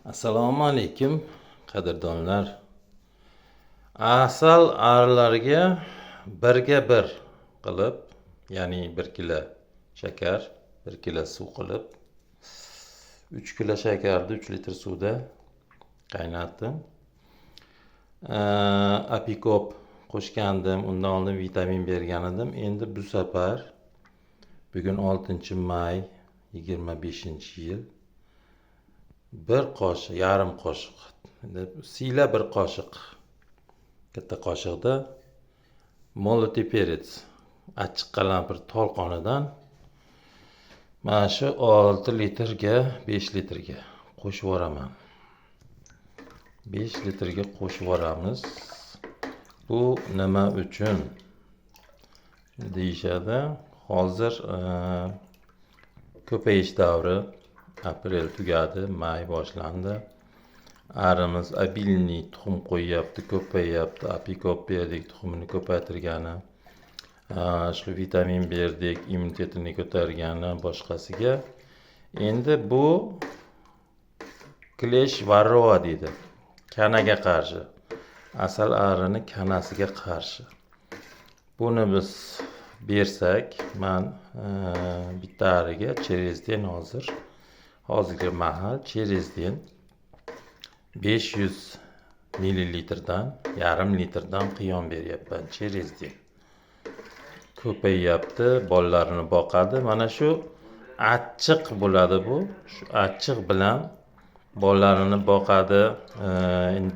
Assalomu alaykum qadrdonlar. Asal arilarga birga bir qilib, ya'ni 1 kilo shakar, 1 kilo suv qilib, 3 kilo shakarni 3 litr suvda qaynatdim. Apikop qo'shgandim, undan oldin vitamin bergan edim. Endi bu safar bugun 6-may 25-yil. 1 qoshiq, yarim qoshiq, siyla 1 qoshiq, katta qoshiqda molotый perets, achchiq qalampir tolqonidan mana shu 6 litrga 5 litrga qo'shib yuboraman. 5 litrga qo'shib yuboramiz. Bu nima uchun deyishadi? Hozir ko'payish davri, aprel tugadi, may boshlandi. Arimiz obilniy tuxum qo'yyapti, ko'payyapti. Apikop berdik, tuxumini ko'paytirgani. Shu vitamin berdik, immunitetini ko'targani boshqasiga. Endi bu klesh varroa deydi. Kanaga qarshi. Asal arini kanasiga qarshi. Buni biz bersak, men bitta ariga cherezdin hozirgi mahal cherezdin 500 millilitrdan, yarim litrdan qiyom beryapman. Cherezdin ko'payyapti, bolalarini boqadi. Mana shu achchiq bo'ladi bu. Shu achchiq bilan bolalarini boqadi.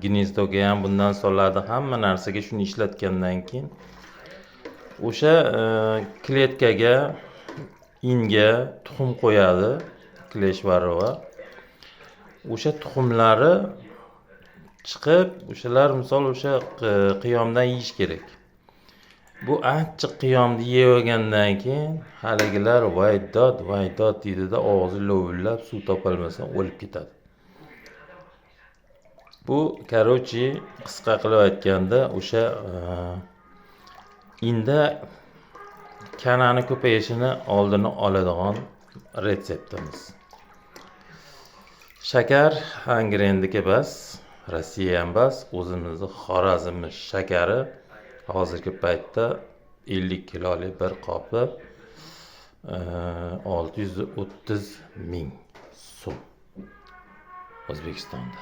Gnezdoga ham bundan soladi. Hamma narsaga shuni ishlatgandan keyin o'sha kletkaga, inga tuxum qo'yadi, klesh varroa. O'sha tuxumlari chiqib, o'shalar misol o'sha qiyomdan yeyish kerak. Bu achchiq qiyomni yegandan keyin haligilar vaydod deydida, og'zi lovullab, suv topolmasdan o'lib ketadi. Bu korоче, qisqa qilib aytganda, o'sha inda kanani ko'payishini oldini oladigan retseptimiz. Shakar Angrendiki bas, Rossiya ham bas, o'zimizni Xorazm shakari hozirgi paytda 50 kilolik bir qopi 630 ming so'm O'zbekistonda.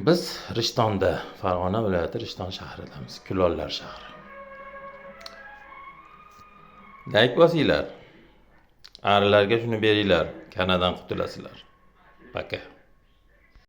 Biz Rishtonda, Farg'ona viloyati Rishton shahridamiz, Kulollar shahri. Like bosinglar. Arilarga shuni beringlar, kanadan qutulasizlar. Paka.